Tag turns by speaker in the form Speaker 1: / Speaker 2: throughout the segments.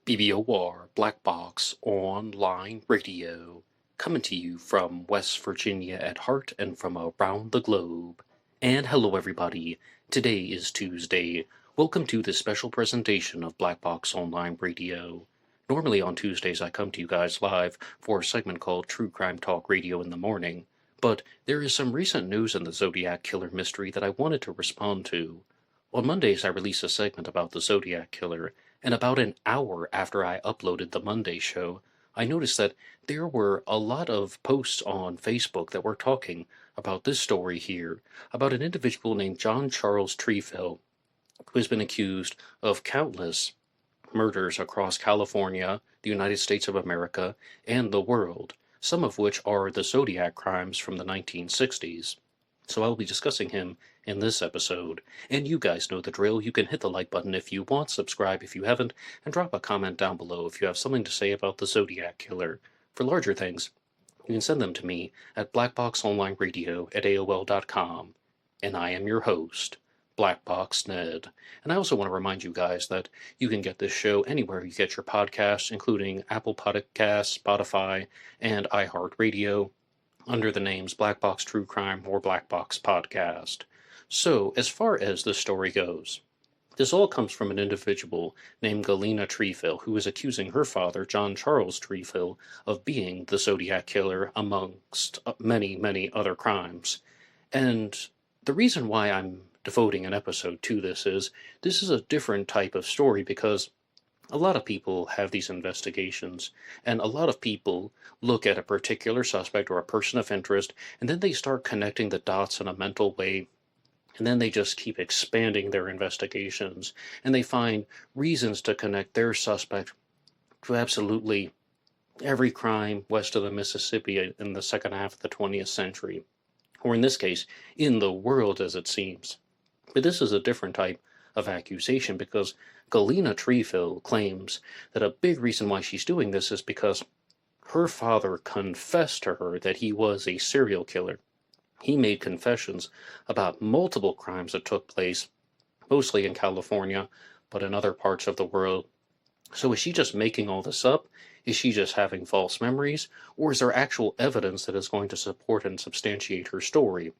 Speaker 1: BBOR Black Box Online Radio, coming to you from West Virginia at heart and from around the globe. And hello everybody, today is Tuesday. Welcome to this special presentation of Black Box Online Radio. Normally on Tuesdays I come to you guys live for a segment called True Crime Talk Radio in the morning, but there is some recent news in the Zodiac Killer mystery that I wanted to respond to. On Mondays I release a segment about the Zodiac Killer, and about an hour after I uploaded the Monday show, I noticed that there were a lot of posts on Facebook that were talking about this story here, about an individual named John Charles Trefil, who has been accused of countless murders across California, the United States of America, and the world, some of which are the Zodiac crimes from the 1960s. So I'll be discussing him in this episode. And you guys know the drill. You can hit the like button if you want, subscribe if you haven't, and drop a comment down below if you have something to say about the Zodiac Killer. For larger things, you can send them to me at blackboxonlineradio@aol.com. And I am your host, Blackbox Ned. And I also want to remind you guys that you can get this show anywhere you get your podcasts, including Apple Podcasts, Spotify, and iHeartRadio, under the names Black Box True Crime or Black Box Podcast. So, as far as the story goes, this all comes from an individual named Galina Trefil, who is accusing her father, John Charles Trefil, of being the Zodiac Killer amongst many, many other crimes. And the reason why I'm devoting an episode to this is a different type of story because a lot of people have these investigations, and a lot of people look at a particular suspect or a person of interest, and then they start connecting the dots in a mental way, and then they just keep expanding their investigations, and they find reasons to connect their suspect to absolutely every crime west of the Mississippi in the second half of the 20th century, or in this case, in the world as it seems. But this is a different type of accusation because Galina Trefil claims that a big reason why she's doing this is because her father confessed to her that he was a serial killer. He made confessions about multiple crimes that took place, mostly in California, but in other parts of the world. So is she just making all this up? Is she just having false memories? Or is there actual evidence that is going to support and substantiate her story?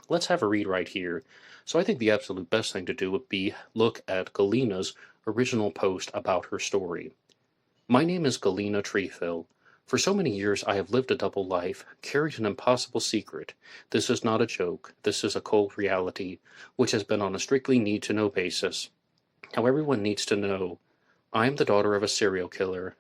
Speaker 1: Let's have a read right here. So I think the absolute best thing to do would be look at Galina's original post about her story. My name is Galina Trefil. For so many years I have lived a double life, carried an impossible secret. This is not a joke. This is a cold reality, which has been on a strictly need-to-know basis. How everyone needs to know. I am the daughter of a serial killer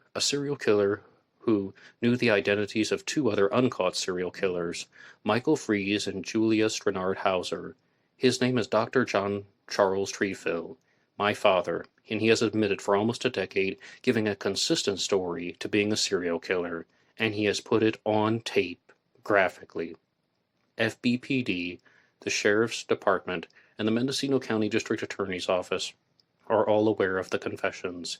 Speaker 1: who knew the identities of two other uncaught serial killers, Michael Fries and Julia Strenard Hauser. His name is Dr. John Charles Trefil, my father, and he has admitted for almost a decade giving a consistent story to being a serial killer, and he has put it on tape, graphically. FBPD, the Sheriff's Department, and the Mendecino County District Attorney's Office are all aware of the confessions.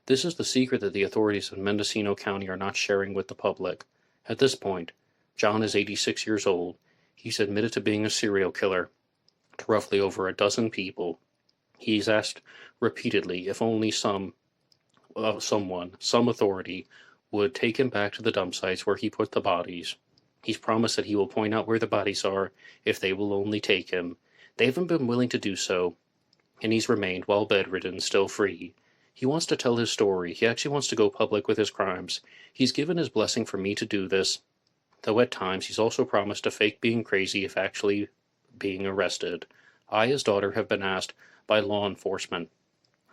Speaker 1: This is the secret that the authorities in Mendecino County are not sharing with the public. At this point, John is 86 years old. He's admitted to being a serial killer to roughly over a dozen people. He's asked repeatedly if only some authority, would take him back to the dump sites where he put the bodies. He's promised that he will point out where the bodies are if they will only take him. They haven't been willing to do so, and he's remained, while bedridden, still free. He wants to tell his story. He actually wants to go public with his crimes. He's given his blessing for me to do this, though at times he's also promised to fake being crazy if actually being arrested. I, his daughter, have been asked by law enforcement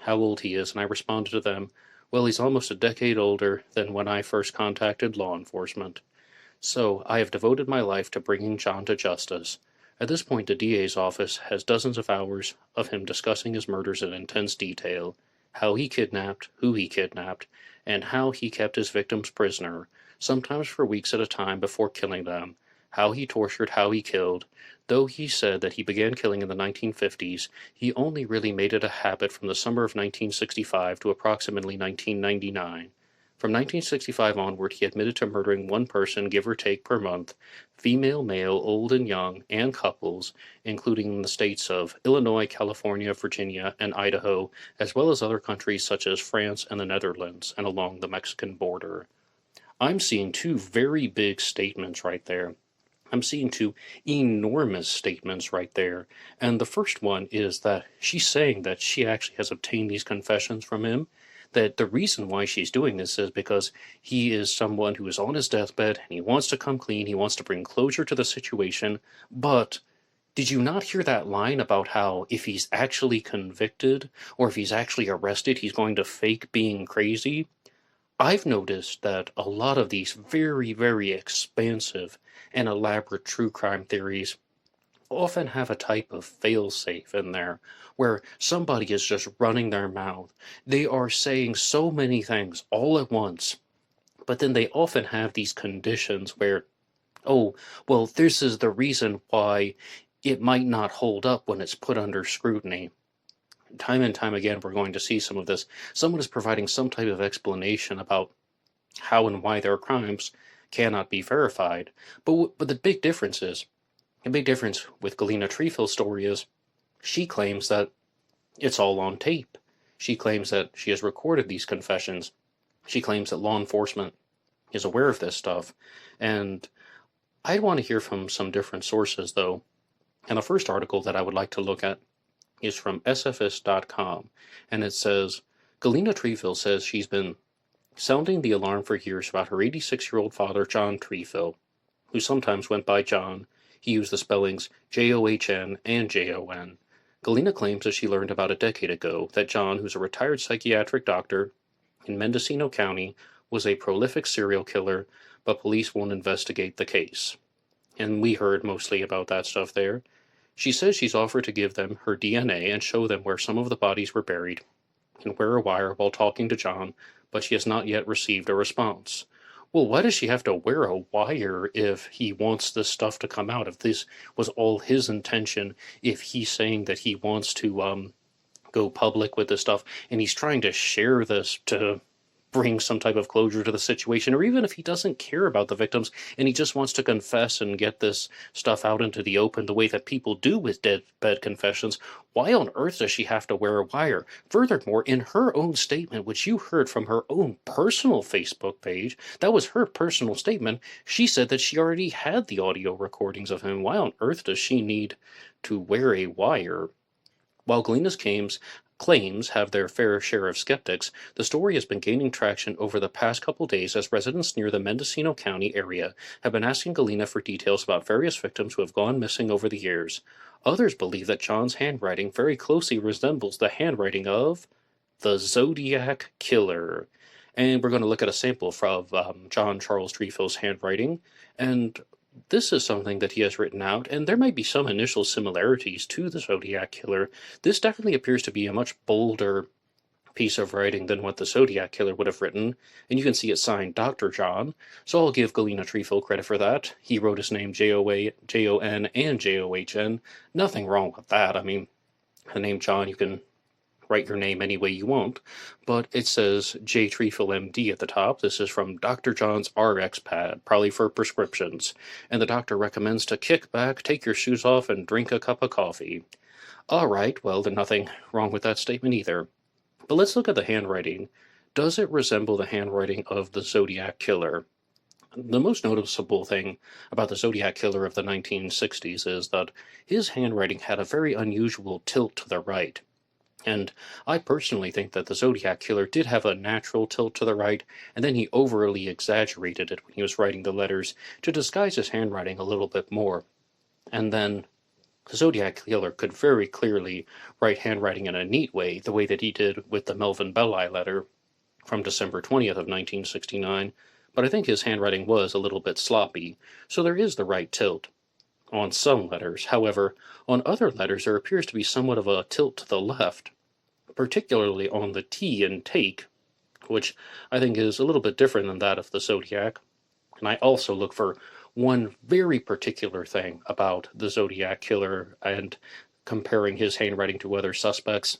Speaker 1: how old he is, and I responded to them, well, he's almost a decade older than when I first contacted law enforcement. So I have devoted my life to bringing John to justice. At this point, the DA's office has dozens of hours of him discussing his murders in intense detail, how he kidnapped, who he kidnapped, and how he kept his victims prisoner, sometimes for weeks at a time before killing them, how he tortured, how he killed. Though he said that he began killing in the 1950s, he only really made it a habit from the summer of 1965 to approximately 1999. From 1965 onward, he admitted to murdering one person, give or take, per month, female, male, old and young, and couples, including in the states of Illinois, California, Virginia, and Idaho, as well as other countries such as France and the Netherlands, and along the Mexican border. I'm seeing two very big statements right there. I'm seeing two enormous statements right there. And the first one is that she's saying that she actually has obtained these confessions from him, that the reason why she's doing this is because he is someone who is on his deathbed and he wants to come clean, he wants to bring closure to the situation. But did you not hear that line about how if he's actually convicted or if he's actually arrested, he's going to fake being crazy? I've noticed that a lot of these very, very expansive and elaborate true crime theories often have a type of failsafe in there where somebody is just running their mouth. They are saying so many things all at once, but then they often have these conditions where, oh, well, this is the reason why it might not hold up when it's put under scrutiny. Time and time again, we're going to see some of this. Someone is providing some type of explanation about how and why their crimes cannot be verified. But the big difference with Galina Trefil's story is she claims that it's all on tape. She claims that she has recorded these confessions. She claims that law enforcement is aware of this stuff. And I want to hear from some different sources, though. And the first article that I would like to look at is from sfs.com, and it says, Galina Trefil says she's been sounding the alarm for years about her 86-year-old father, John Trefil, who sometimes went by John. He used the spellings John and Jon. Galina claims that she learned about a decade ago that John, who's a retired psychiatric doctor in Mendecino County, was a prolific serial killer, but police won't investigate the case. And we heard mostly about that stuff there. She says she's offered to give them her DNA and show them where some of the bodies were buried and wear a wire while talking to John, but she has not yet received a response. Well, why does she have to wear a wire if he wants this stuff to come out? If this was all his intention, if he's saying that he wants to go public with this stuff and he's trying to share this to bring some type of closure to the situation, or even if he doesn't care about the victims and he just wants to confess and get this stuff out into the open the way that people do with deathbed confessions, why on earth does she have to wear a wire? Furthermore, in her own statement, which you heard from her own personal Facebook page, that was her personal statement, she said that she already had the audio recordings of him. Why on earth does she need to wear a wire? While Galina's claims have their fair share of skeptics, the story has been gaining traction over the past couple days as residents near the Mendocino County area have been asking Galina for details about various victims who have gone missing over the years. Others believe that John's handwriting very closely resembles the handwriting of the Zodiac Killer. And we're going to look at a sample from John Charles Trefil's handwriting, and this is something that he has written out, and there might be some initial similarities to the Zodiac Killer. This definitely appears to be a much bolder piece of writing than what the Zodiac Killer would have written, and you can see it signed Dr. John, so I'll give Galina Trefil credit for that. He wrote his name Jon and John. Nothing wrong with that. I mean, the name John, you can write your name any way you want, but it says J. Trefil MD at the top. This is from Dr. John's RX pad, probably for prescriptions, and the doctor recommends to kick back, take your shoes off, and drink a cup of coffee. All right, well, there's nothing wrong with that statement either. But let's look at the handwriting. Does it resemble the handwriting of the Zodiac Killer? The most noticeable thing about the Zodiac Killer of the 1960s is that his handwriting had a very unusual tilt to the right. And I personally think that the Zodiac Killer did have a natural tilt to the right, and then he overly exaggerated it when he was writing the letters to disguise his handwriting a little bit more. And then the Zodiac Killer could very clearly write handwriting in a neat way, the way that he did with the Melvin Belli letter from December 20th of 1969, but I think his handwriting was a little bit sloppy, so there is the right tilt on some letters. However, on other letters there appears to be somewhat of a tilt to the left, particularly on the T in take, which I think is a little bit different than that of the Zodiac. And I also look for one very particular thing about the Zodiac Killer and comparing his handwriting to other suspects.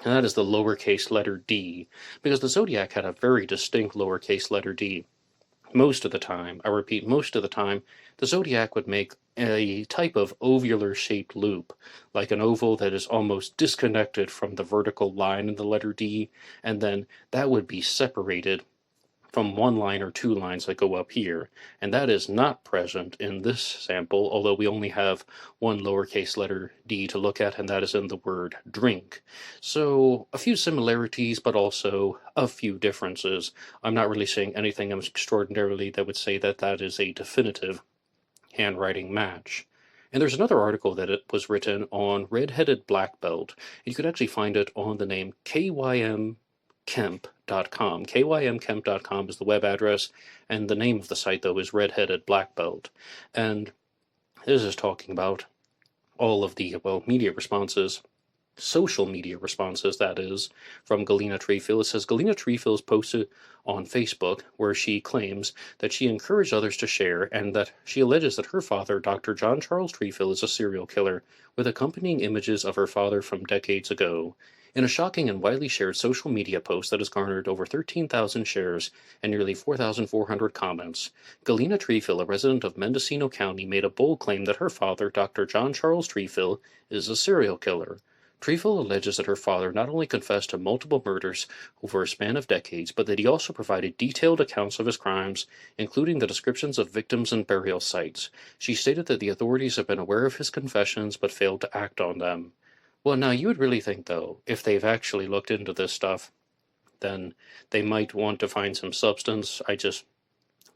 Speaker 1: and that is the lowercase letter d, because the Zodiac had a very distinct lowercase letter d. Most of the time, I repeat, most of the time, the Zodiac would make a type of ovular-shaped loop, like an oval that is almost disconnected from the vertical line in the letter D, and then that would be separated from one line or two lines that go up here, and that is not present in this sample, although we only have one lowercase letter d to look at, and that is in the word drink. So a few similarities, but also a few differences. I'm not really saying anything extraordinarily that would say that that is a definitive handwriting match. And there's another article that it was written on red-headed black belt. You could actually find it on the name KYMKemp.com. KYMKemp.com is the web address, and the name of the site, though, is Red-Headed Black Belt. And this is talking about all of the, media responses, social media responses, that is, from Galina Trefil. It says, Galina Trefil is posted on Facebook where she claims that she encouraged others to share and that she alleges that her father, Dr. John Charles Trefil, is a serial killer, with accompanying images of her father from decades ago. In a shocking and widely shared social media post that has garnered over 13,000 shares and nearly 4,400 comments, Galina Trefil, a resident of Mendecino County, made a bold claim that her father, Dr. John Charles Trefil, is a serial killer. Trefil alleges that her father not only confessed to multiple murders over a span of decades, but that he also provided detailed accounts of his crimes, including the descriptions of victims and burial sites. She stated that the authorities have been aware of his confessions but failed to act on them. Well, now you would really think, though, if they've actually looked into this stuff, then they might want to find some substance.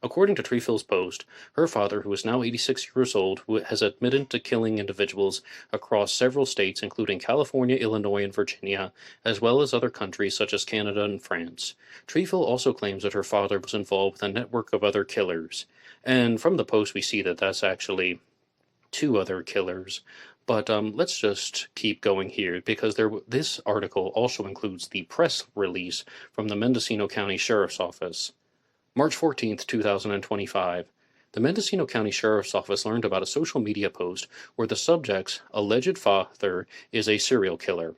Speaker 1: According to Trefil's post, her father, who is now 86 years old, has admitted to killing individuals across several states, including California, Illinois, and Virginia, as well as other countries such as Canada and France. Trefil also claims that her father was involved with a network of other killers. And from the post, we see that that's actually two other killers. But let's just keep going here, because this article also includes the press release from the Mendecino County Sheriff's Office. March 14th, 2025. The Mendecino County Sheriff's Office learned about a social media post where the subject's alleged father is a serial killer.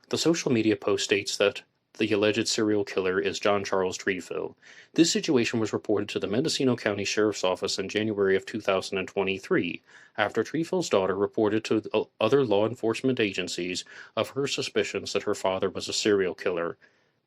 Speaker 1: The social media post states that the alleged serial killer is John Charles Trefil. This situation was reported to the Mendecino County Sheriff's Office in January of 2023, after Trefil's daughter reported to other law enforcement agencies of her suspicions that her father was a serial killer.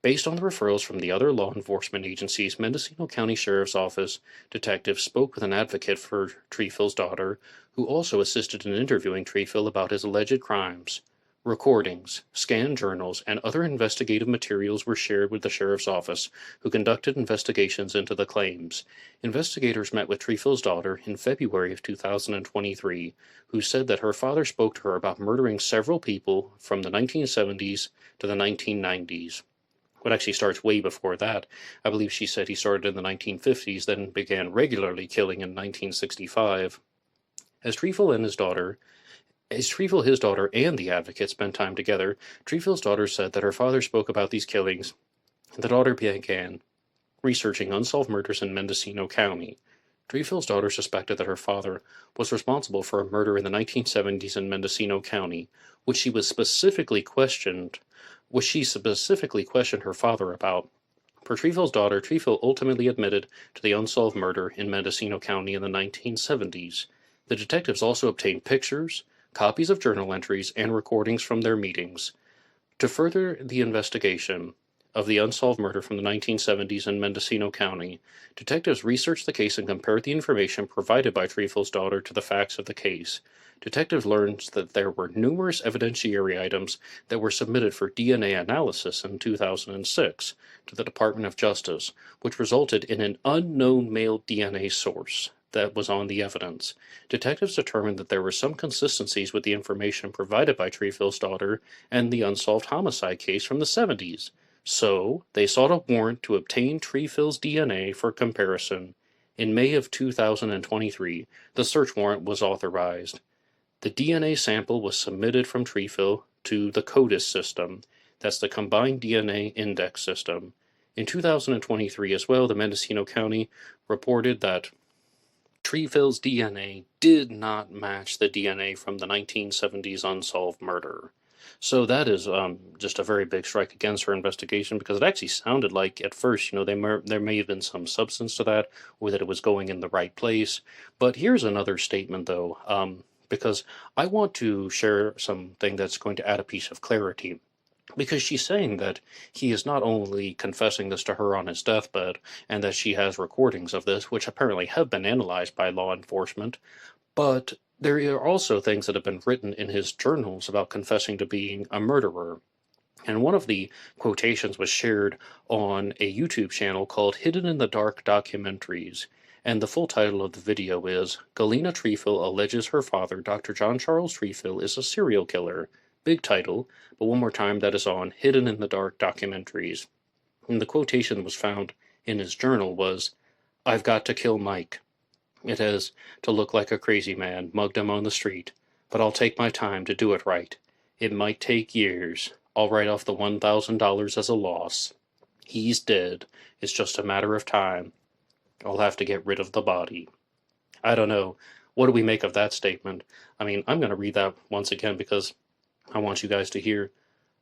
Speaker 1: Based on the referrals from the other law enforcement agencies, Mendecino County Sheriff's Office detectives spoke with an advocate for Trefil's daughter, who also assisted in interviewing Trefil about his alleged crimes. Recordings, scanned journals, and other investigative materials were shared with the Sheriff's Office, who conducted investigations into the claims. Investigators met with Trefil's daughter in February of 2023, who said that her father spoke to her about murdering several people from the 1970s to the 1990s. What actually starts way before that. I believe she said he started in the 1950s, then began regularly killing in 1965. As Trefil, his daughter, and the advocate spent time together, Trefil's daughter said that her father spoke about these killings, and the daughter began researching unsolved murders in Mendecino County. Trefil's daughter suspected that her father was responsible for a murder in the 1970s in Mendecino County, which she specifically questioned her father about. For Trefil's daughter, Trefil ultimately admitted to the unsolved murder in Mendecino County in the 1970s. The detectives also obtained pictures, copies of journal entries, and recordings from their meetings. To further the investigation of the unsolved murder from the 1970s in Mendecino County, detectives researched the case and compared the information provided by Trefil's daughter to the facts of the case. Detectives learned that there were numerous evidentiary items that were submitted for DNA analysis in 2006 to the Department of Justice, which resulted in an unknown male DNA source that was on the evidence. Detectives determined that there were some consistencies with the information provided by Trefil's daughter and the unsolved homicide case from the 70s. So, they sought a warrant to obtain Trefil's DNA for comparison. In May of 2023, the search warrant was authorized. The DNA sample was submitted from Trefil to the CODIS system. That's the Combined DNA Index System. In 2023 as well, the Mendocino County reported that Trefil's DNA did not match the DNA from the 1970s unsolved murder. So that is just a very big strike against her investigation, because it actually sounded like at first, there may have been some substance to that, or that it was going in the right place. But here's another statement, though, because I want to share something that's going to add a piece of clarity. Because she's saying that he is not only confessing this to her on his deathbed, and that she has recordings of this, which apparently have been analyzed by law enforcement, but there are also things that have been written in his journals about confessing to being a murderer. And one of the quotations was shared on a YouTube channel called Hidden in the Dark Documentaries. And the full title of the video is Galina Trefil alleges her father, Dr. John Charles Trefil, is a serial killer. Big title, but one more time, that is on Hidden in the Dark Documentaries. And the quotation was found in his journal was, "I've got to kill Mike. It has to look like a crazy man mugged him on the street, but I'll take my time to do it right. It might take years. I'll write off the $1,000 as a loss. He's dead. It's just a matter of time. I'll have to get rid of the body." I don't know. What do we make of that statement? I mean, I'm going to read that once again because I want you guys to hear.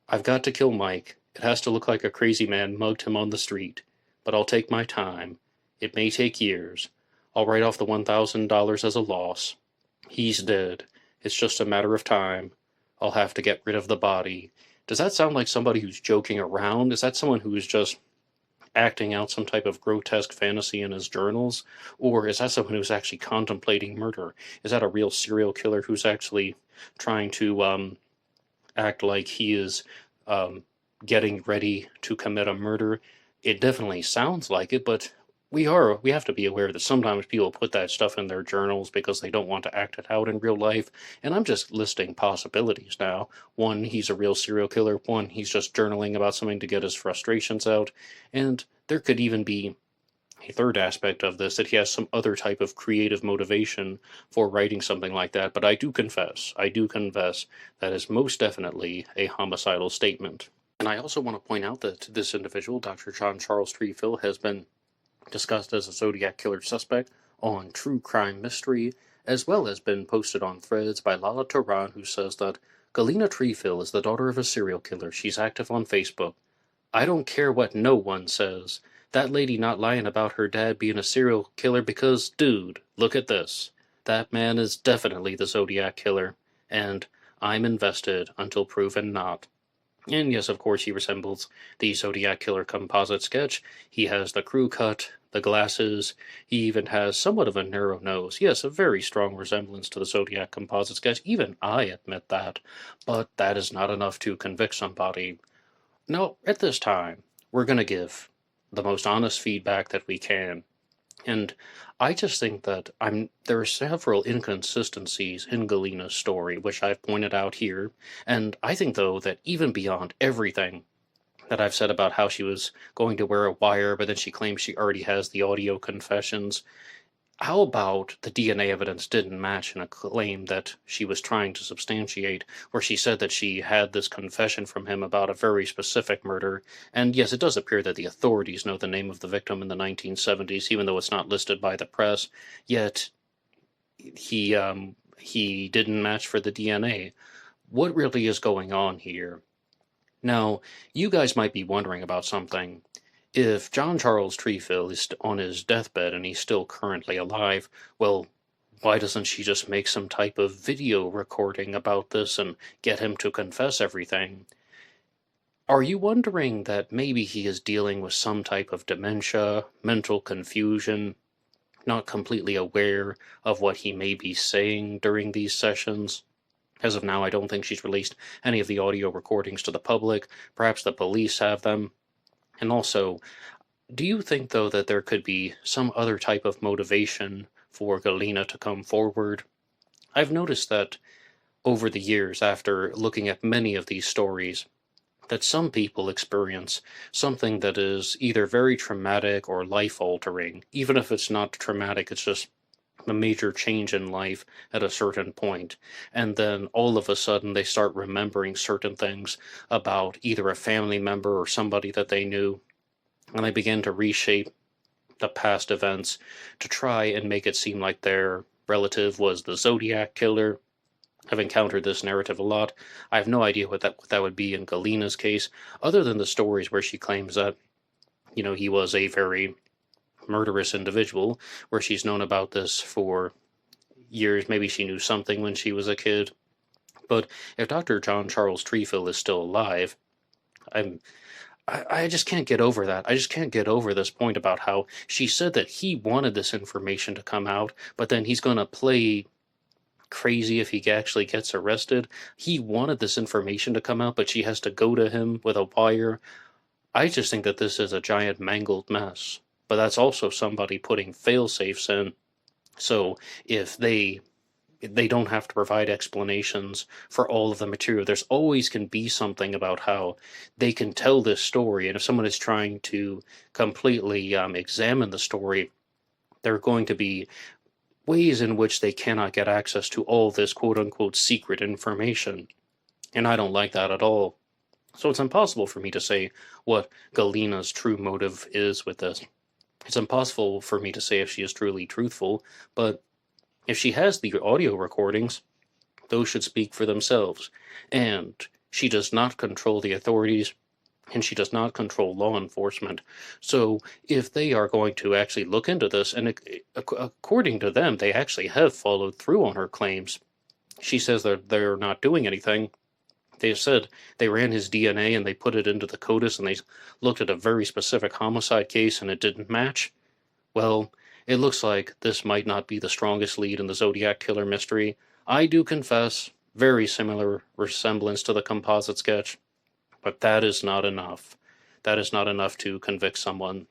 Speaker 1: "I've got to kill Mike. It has to look like a crazy man mugged him on the street, but I'll take my time. It may take years. I'll write off the $1,000 as a loss. He's dead. It's just a matter of time. I'll have to get rid of the body." Does that sound like somebody who's joking around? Is that someone who is just acting out some type of grotesque fantasy in his journals? Or is that someone who's actually contemplating murder? Is that a real serial killer who's actually trying to act like he is getting ready to commit a murder? It definitely sounds like it, but we have to be aware that sometimes people put that stuff in their journals because they don't want to act it out in real life. And I'm just listing possibilities now. One, he's a real serial killer. One, he's just journaling about something to get his frustrations out. And there could even be a third aspect of this, that he has some other type of creative motivation for writing something like that. But I do confess that is most definitely a homicidal statement. And I also want to point out that this individual, Dr. John Charles Trefil, has been discussed as a Zodiac Killer suspect on True Crime Mystery, as well as been posted on threads by Lala Turan, who says that Galina Trefil is the daughter of a serial killer. She's active on Facebook. I don't care what no one says. That lady not lying about her dad being a serial killer because, dude, look at this. That man is definitely the Zodiac Killer, and I'm invested until proven not. And yes, of course, he resembles the Zodiac Killer composite sketch. He has the crew cut, the glasses, he even has somewhat of a narrow nose. Yes, a very strong resemblance to the Zodiac composite sketch. Even I admit that. But that is not enough to convict somebody. No, at this time, we're going to give the most honest feedback that we can. And I just think that there are several inconsistencies in Galina's story, which I've pointed out here. And I think, though, that even beyond everything that I've said about how she was going to wear a wire, but then she claims she already has the audio confessions, how about the DNA evidence didn't match in a claim that she was trying to substantiate, where she said that she had this confession from him about a very specific murder? And yes, it does appear that the authorities know the name of the victim in the 1970s, even though it's not listed by the press. Yet he didn't match for the DNA. What really is going on here? Now, you guys might be wondering about something. If John Charles Trefil is on his deathbed and he's still currently alive, well, why doesn't she just make some type of video recording about this and get him to confess everything? Are you wondering that maybe he is dealing with some type of dementia, mental confusion, not completely aware of what he may be saying during these sessions? As of now, I don't think she's released any of the audio recordings to the public. Perhaps the police have them. And also, do you think, though, that there could be some other type of motivation for Galina to come forward? I've noticed that over the years, after looking at many of these stories, that some people experience something that is either very traumatic or life-altering. Even if it's not traumatic, it's just a major change in life at a certain point. And then all of a sudden they start remembering certain things about either a family member or somebody that they knew. And they begin to reshape the past events to try and make it seem like their relative was the Zodiac Killer. have encountered this narrative a lot. I have no idea what that would be in Galina's case, other than the stories where she claims that, he was a very murderous individual, where she's known about this for years. Maybe she knew something when she was a kid. But if Dr. John Charles Trefil is still alive, I just can't get over that. I just can't get over this point about how she said that he wanted this information to come out, but then he's going to play crazy if he actually gets arrested. He wanted this information to come out, but she has to go to him with a wire. I just think that this is a giant mangled mess. But that's also somebody putting fail-safes in. So if they don't have to provide explanations for all of the material. There's always can be something about how they can tell this story, and if someone is trying to completely examine the story, there are going to be ways in which they cannot get access to all this quote-unquote secret information, and I don't like that at all. So it's impossible for me to say what Galina's true motive is with this. It's impossible for me to say if she is truly truthful, but if she has the audio recordings, those should speak for themselves. And she does not control the authorities, and she does not control law enforcement. So if they are going to actually look into this, and according to them, they actually have followed through on her claims. She says that they're not doing anything. They said they ran his DNA and they put it into the CODIS, and they looked at a very specific homicide case and it didn't match. Well, it looks like this might not be the strongest lead in the Zodiac Killer mystery. I do confess, very similar resemblance to the composite sketch, but that is not enough. That is not enough to convict someone.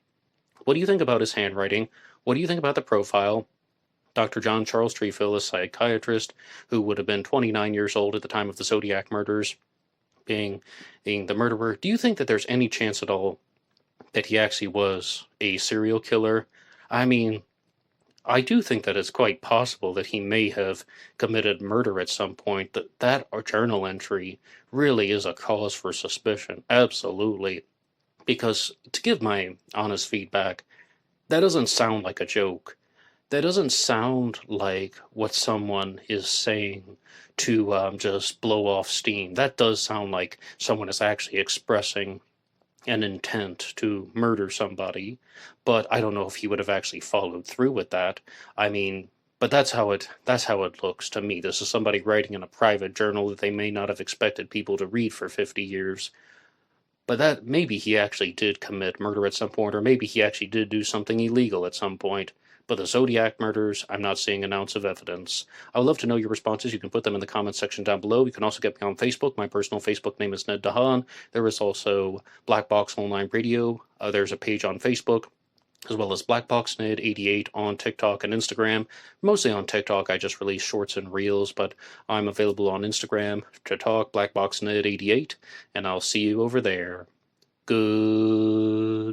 Speaker 1: What do you think about his handwriting? What do you think about the profile? Dr. John Charles Trefil, a psychiatrist who would have been 29 years old at the time of the Zodiac murders, being the murderer. Do you think that there's any chance at all that he actually was a serial killer? I mean, I do think that it's quite possible that he may have committed murder at some point. That journal entry really is a cause for suspicion. Absolutely. Because, to give my honest feedback, that doesn't sound like a joke. That doesn't sound like what someone is saying to just blow off steam. That does sound like someone is actually expressing an intent to murder somebody, but I don't know if he would have actually followed through with that. I mean, but that's how it looks to me. This is somebody writing in a private journal that they may not have expected people to read for 50 years. But that maybe he actually did commit murder at some point, or maybe he actually did do something illegal at some point. But the Zodiac murders, I'm not seeing an ounce of evidence. I would love to know your responses. You can put them in the comments section down below. You can also get me on Facebook. My personal Facebook name is Ned Dahan. There is also Black Box Online Radio. There's a page on Facebook, as well as blackboxned88 on TikTok and Instagram. Mostly on TikTok, I just release shorts and reels, but I'm available on Instagram to talk, blackboxned88, and I'll see you over there. Goodbye.